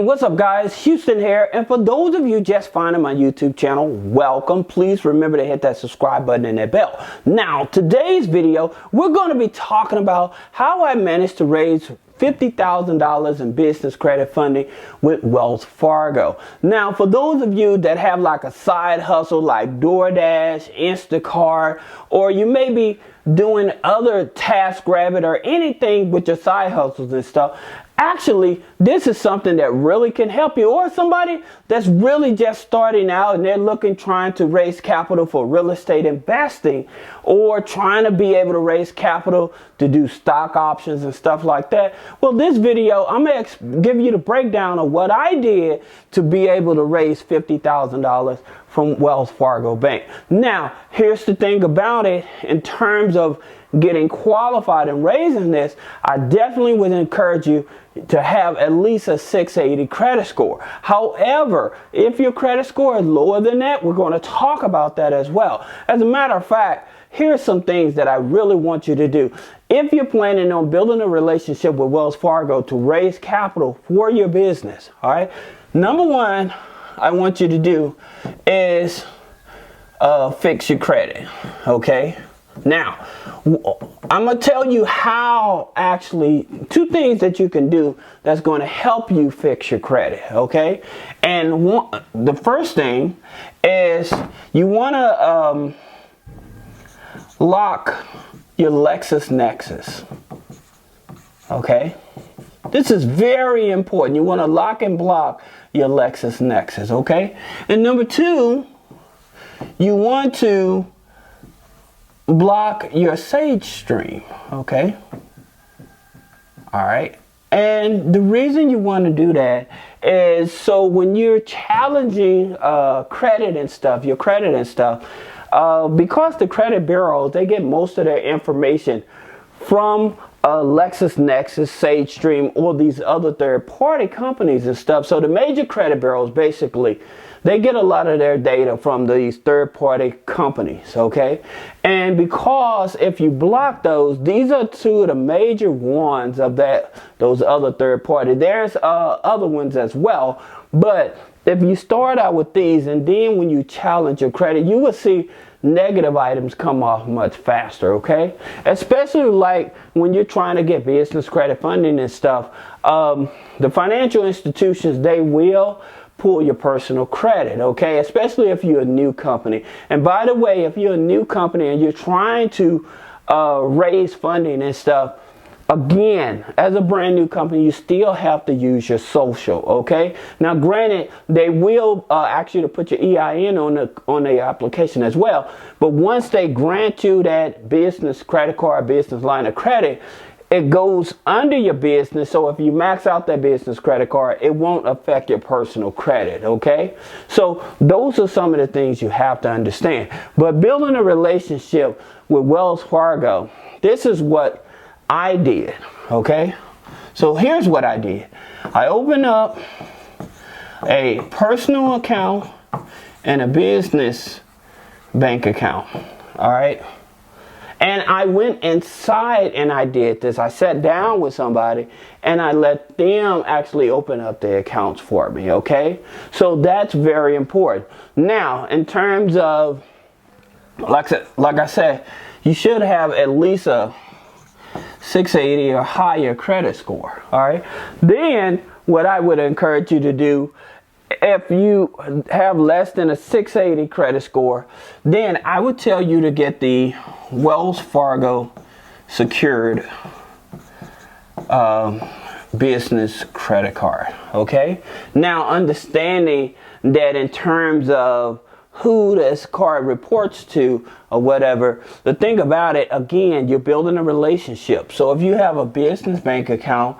what's up guys, Houston here, and for those of you just finding my YouTube channel, welcome. Please remember to hit that subscribe button and that bell. Now, today's video, we're going to be talking about how I managed to raise $50,000 in business credit funding with Wells Fargo. Now, for those of you that have like a side hustle like DoorDash, Instacart, or you may be doing other TaskRabbit or anything with your side hustles and stuff, actually, this is something that really can help you, or somebody that's really just starting out and they're trying to raise capital for real estate investing, or trying to be able to raise capital to do stock options and stuff like that. Well, this video, I'm going to give you the breakdown of what I did to be able to raise $50,000 from Wells Fargo Bank. Now, here's the thing about it. In terms of getting qualified and raising this, I definitely would encourage you to have at least a 680 credit score. However, if your credit score is lower than that, we're going to talk about that as well. As a matter of fact, here's some things that I really want you to do. If you're planning on building a relationship with Wells Fargo to raise capital for your business, all right, number one I want you to do is fix your credit, okay? Now, I'm going to tell you how, actually, two things that you can do that's going to help you fix your credit, okay? And the first thing is you want to lock your Lexus Nexus, okay? This is very important. You want to lock and block your Lexus Nexus, okay? And number two, you want to block your Sage stream, okay? All right. And the reason you want to do that is so when you're challenging credit and stuff, your credit and stuff, because the credit bureaus, they get most of their information from Lexus Nexus, Sage Stream, or these other third-party companies and stuff. So the major credit bureaus, basically, they get a lot of their data from these third-party companies, okay? And because if you block those, these are two of the major ones of those other third-party. There's other ones as well, but if you start out with these, and then when you challenge your credit, you will see negative items come off much faster, okay? Especially like when you're trying to get business credit funding and stuff. The financial institutions, they will pull your personal credit, okay? Especially if you're a new company. And by the way, if you're a new company and you're trying to raise funding and stuff, again, as a brand new company, you still have to use your social, okay? Now, granted, they will ask you to put your EIN on the application as well. But once they grant you that business credit card, business line of credit, it goes under your business. So if you max out that business credit card, it won't affect your personal credit, okay? So those are some of the things you have to understand. But building a relationship with Wells Fargo, this is what I did, okay? So here's what I did. I opened up a personal account and a business bank account, all right? And I went inside and I did this. I sat down with somebody and I let them actually open up their accounts for me, okay? So that's very important. Now, in terms of, like I said, you should have at least a 680 or higher credit score, all right? Then what I would encourage you to do, if you have less than a 680 credit score, then I would tell you to get the Wells Fargo secured business credit card, okay? Now, understanding that in terms of who this card reports to or whatever, the thing about it, again, you're building a relationship. So if you have a business bank account,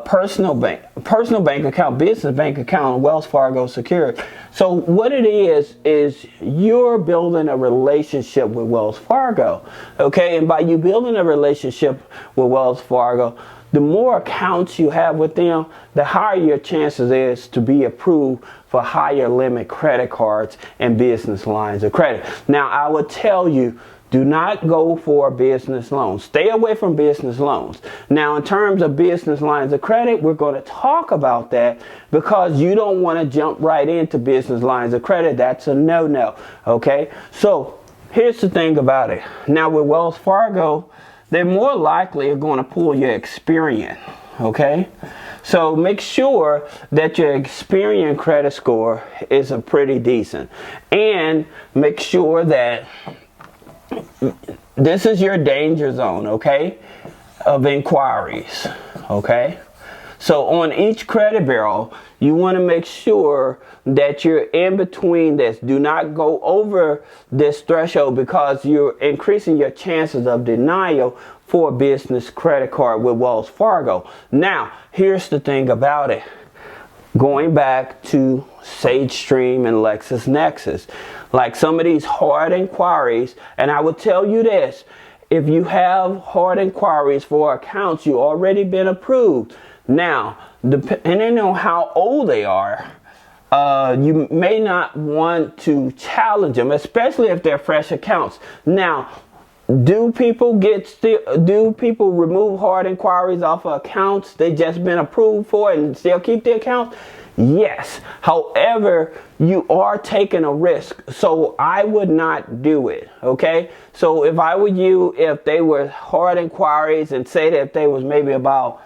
personal bank account, business bank account, Wells Fargo secured. So what it is you're building a relationship with Wells Fargo, okay? And by you building a relationship with Wells Fargo, the more accounts you have with them, the higher your chances is to be approved for higher limit credit cards and business lines of credit. Now, I would tell you Do not go for business loans. Stay away from business loans. Now, in terms of business lines of credit, we're going to talk about that because you don't want to jump right into business lines of credit. That's a no-no. Okay? So, here's the thing about it. Now, with Wells Fargo, they more likely are going to pull your Experian. Okay? So make sure that your Experian credit score is a pretty decent. And make sure that this is your danger zone, okay, of inquiries, okay? So on each credit bureau, you want to make sure that you're in between this. Do not go over this threshold because you're increasing your chances of denial for a business credit card with Wells Fargo. Now, here's the thing about it. Going back to Sage Stream and Lexus Nexus, like some of these hard inquiries, and I would tell you this, if you have hard inquiries for accounts, you already been approved. Now, depending on how old they are, you may not want to challenge them, especially if they're fresh accounts. Now, do people remove hard inquiries off of accounts they just been approved for and still keep the account? Yes. However, you are taking a risk, so I would not do it. Okay. So if I were you, if they were hard inquiries and say that if they was maybe about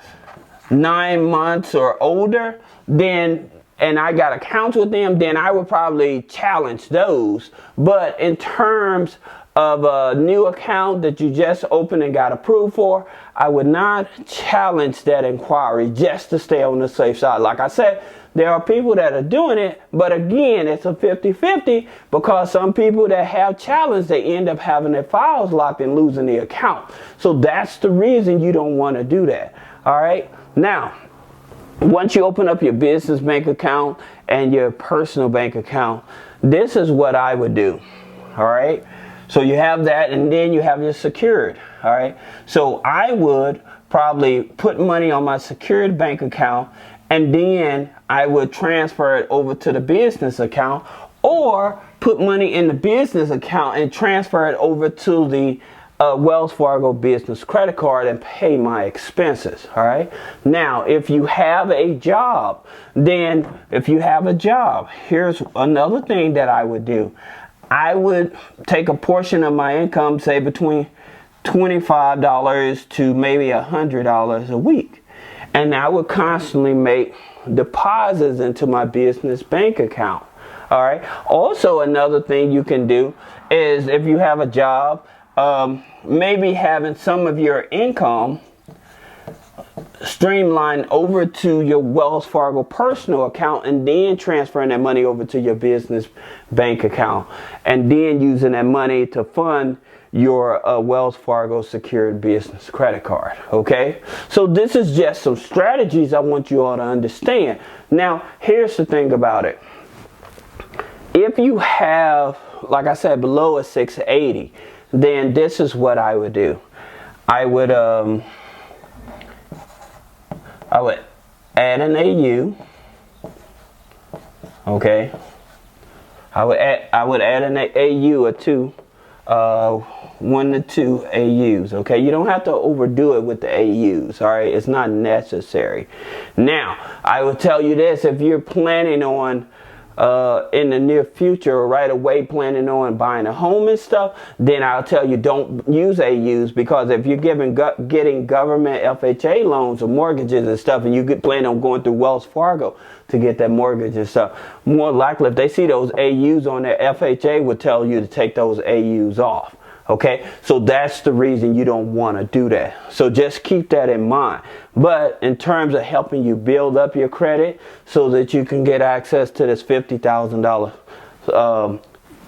9 months or older, then and I got accounts with them, then I would probably challenge those. But in terms of a new account that you just opened and got approved for, I would not challenge that inquiry just to stay on the safe side. Like I said, there are people that are doing it, but again, it's a 50-50 because some people that have challenged, they end up having their files locked and losing the account. So that's the reason you don't want to do that. All right. Now, once you open up your business bank account and your personal bank account, this is what I would do. All right. So you have that, and then you have your secured. All right. So I would probably put money on my secured bank account, and then I would transfer it over to the business account, or put money in the business account and transfer it over to the Wells Fargo business credit card and pay my expenses. All right. Now, if you have a job, here's another thing that I would do. I would take a portion of my income, say between $25 to maybe $100 a week, and I would constantly make deposits into my business bank account. All right. Also, another thing you can do is, if you have a job, maybe having some of your income streamlined over to your Wells Fargo personal account, and then transferring that money over to your business bank account, and then using that money to fund your Wells Fargo secured business credit card. Okay, so this is just some strategies I want you all to understand. Now, here's the thing about it. If you have, like I said, below a 680, then this is what I would do. I would add an AU. Okay. I would add an AU or two, 1 to 2 AUs. Okay. You don't have to overdo it with the AUs. All right. It's not necessary. Now, I would tell you this: if you're planning on in the near future or right away planning on buying a home and stuff, then I'll tell you don't use AUs, because if you're getting government FHA loans or mortgages and stuff, and you plan on going through Wells Fargo to get that mortgage and stuff, more likely if they see those AUs on their FHA would tell you to take those AUs off. Okay, so that's the reason you don't want to do that. So just keep that in mind. But in terms of helping you build up your credit so that you can get access to this $50,000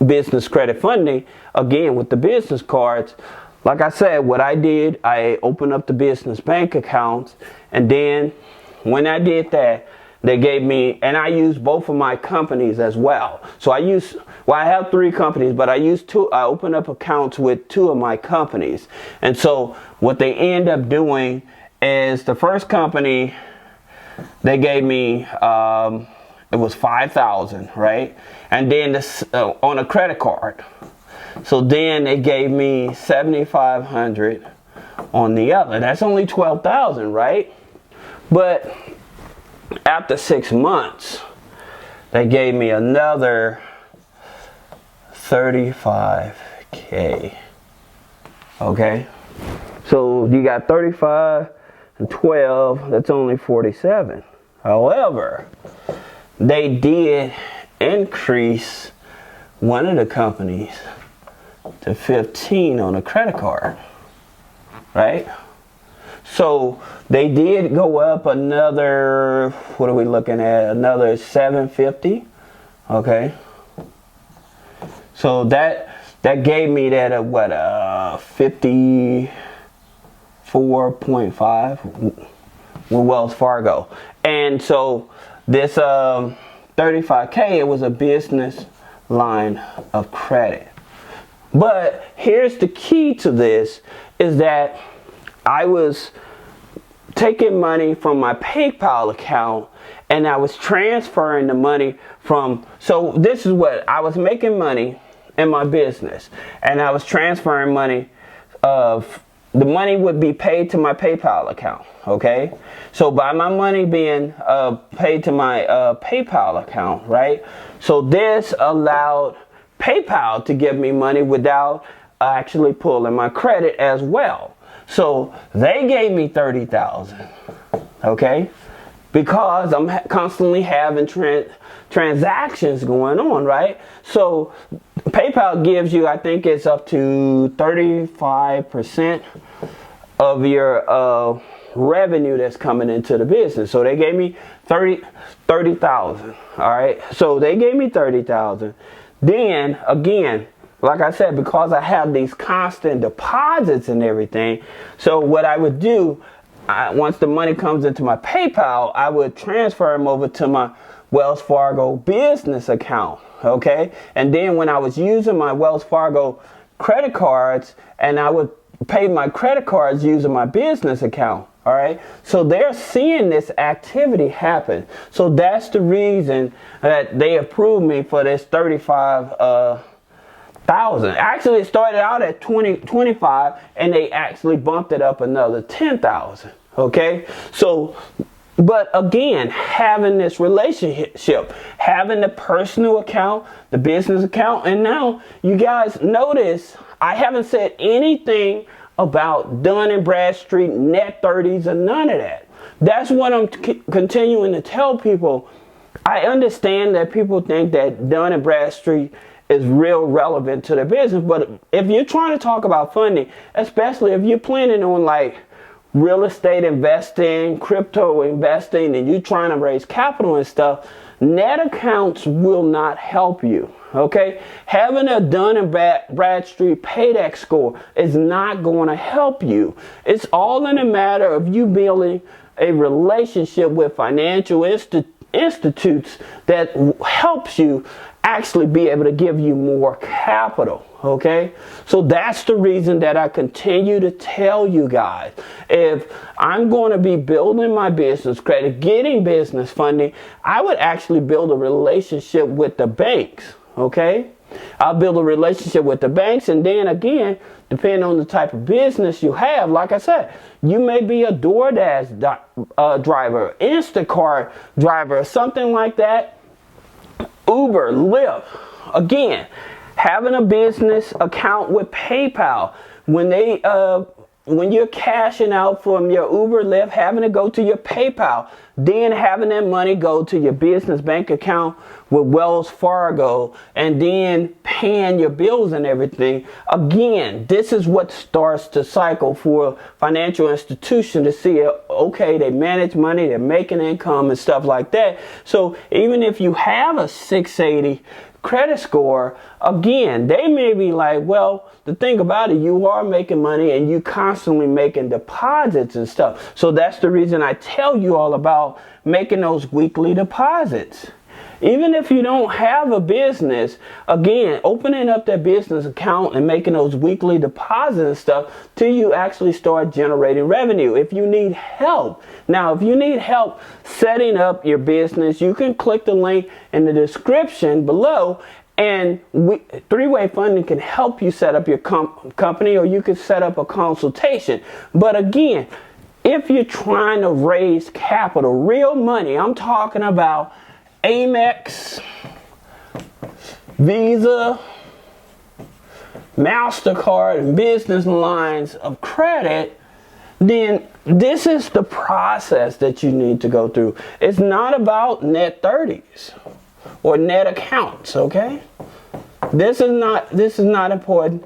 business credit funding, again, with the business cards, like I said, what I did, I opened up the business bank accounts, and then when I did that, they gave me, and I used both of my companies as well. So I have 3 companies, but I opened up accounts with 2 of my companies. And so what they end up doing is, the first company, they gave me, it was $5,000, right? And then this, on a credit card. So then they gave me $7,500 on the other. That's only $12,000, right? But after 6 months, they gave me another $35K. Okay? So you got 35 and 12, that's only 47. However, they did increase one of the companies to 15 on a credit card, right? So they did go up another, what are we looking at? Another 750, okay? So that gave me that at what, 54.5 with Wells Fargo. And so this 35K, it was a business line of credit. But here's the key to this, is that I was taking money from my PayPal account and I was transferring the money from, so this is what, I was making money in my business and I was transferring money of, the money would be paid to my PayPal account, okay? So by my money being paid to my PayPal account, right? So this allowed PayPal to give me money without actually pulling my credit as well. So they gave me $30,000, okay? Because I'm constantly having transactions going on, right? So PayPal gives you, I think it's up to 35% of your revenue that's coming into the business. So they gave me $30,000, all right? So they gave me $30,000. Then again, like I said, because I have these constant deposits and everything, so what I would do, once the money comes into my PayPal, I would transfer them over to my Wells Fargo business account, okay? And then when I was using my Wells Fargo credit cards, and I would pay my credit cards using my business account, all right? So they're seeing this activity happen. So that's the reason that they approved me for this 35,000. Actually, it started out at 25, and they actually bumped it up another 10,000. Okay, so, but again, having this relationship, having the personal account, the business account, and now you guys notice I haven't said anything about Dun & Bradstreet, net 30s, or none of that. That's what I'm continuing to tell people. I understand that people think that Dun & Bradstreet is real relevant to their business, but if you're trying to talk about funding, especially if you're planning on like real estate investing, crypto investing, and you're trying to raise capital and stuff, net accounts will not help you, okay? Having a Dun & Bradstreet paydex score is not going to help you. It's all in a matter of you building a relationship with financial institutes that helps you actually be able to give you more capital, okay? So that's the reason that I continue to tell you guys, if I'm going to be building my business credit, getting business funding, I would actually build a relationship with the banks, okay? I'll build a relationship with the banks, and then again, depending on the type of business you have, like I said, you may be a DoorDash driver, Instacart driver, something like that. Uber, Lyft, again, having a business account with PayPal, when you're cashing out from your Uber, Lyft, having to go to your PayPal, then having that money go to your business bank account with Wells Fargo, and then paying your bills and everything. Again, this is what starts the cycle for financial institution to see, okay, they manage money, they're making income and stuff like that. So even if you have a 680 credit score, again, they may be like, well, the thing about it, you are making money and you constantly making deposits and stuff. So that's the reason I tell you all about making those weekly deposits. Even if you don't have a business, again, opening up that business account and making those weekly deposits and stuff till you actually start generating revenue. If you need help, now if you need help setting up your business, you can click the link in the description below And three-way funding can help you set up your company, or you can set up a consultation. But again, if you're trying to raise capital, real money, I'm talking about Amex, Visa, MasterCard, and business lines of credit, then this is the process that you need to go through. It's not about net 30s or net accounts, okay? This is not important.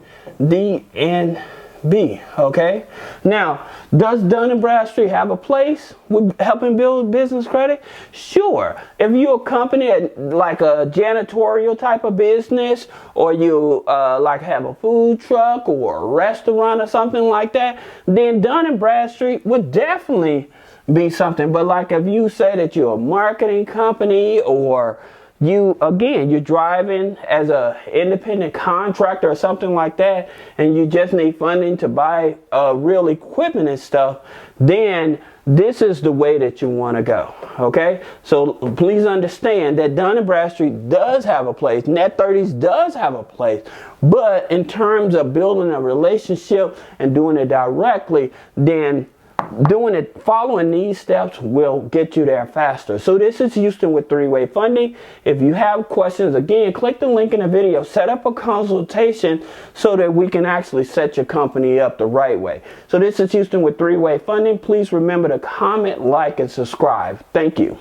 D and B, okay? Now, does Dun & Bradstreet have a place with helping build business credit? Sure. If you're a company like a janitorial type of business, or you like have a food truck or a restaurant or something like that, then Dun & Bradstreet would definitely be something. But like if you say that you're a marketing company, or you're driving as a independent contractor or something like that, and you just need funding to buy real equipment and stuff, then this is the way that you want to go, okay? So please understand that Dun & Bradstreet does have a place. Net 30s does have a place. But in terms of building a relationship and doing it directly, then following these steps will get you there faster. So this is Houston with three-way funding. If you have questions, again, click the link in the video, set up a consultation so that we can actually set your company up the right way. So this is Houston with three-way funding. Please remember to comment, like, and subscribe. Thank you.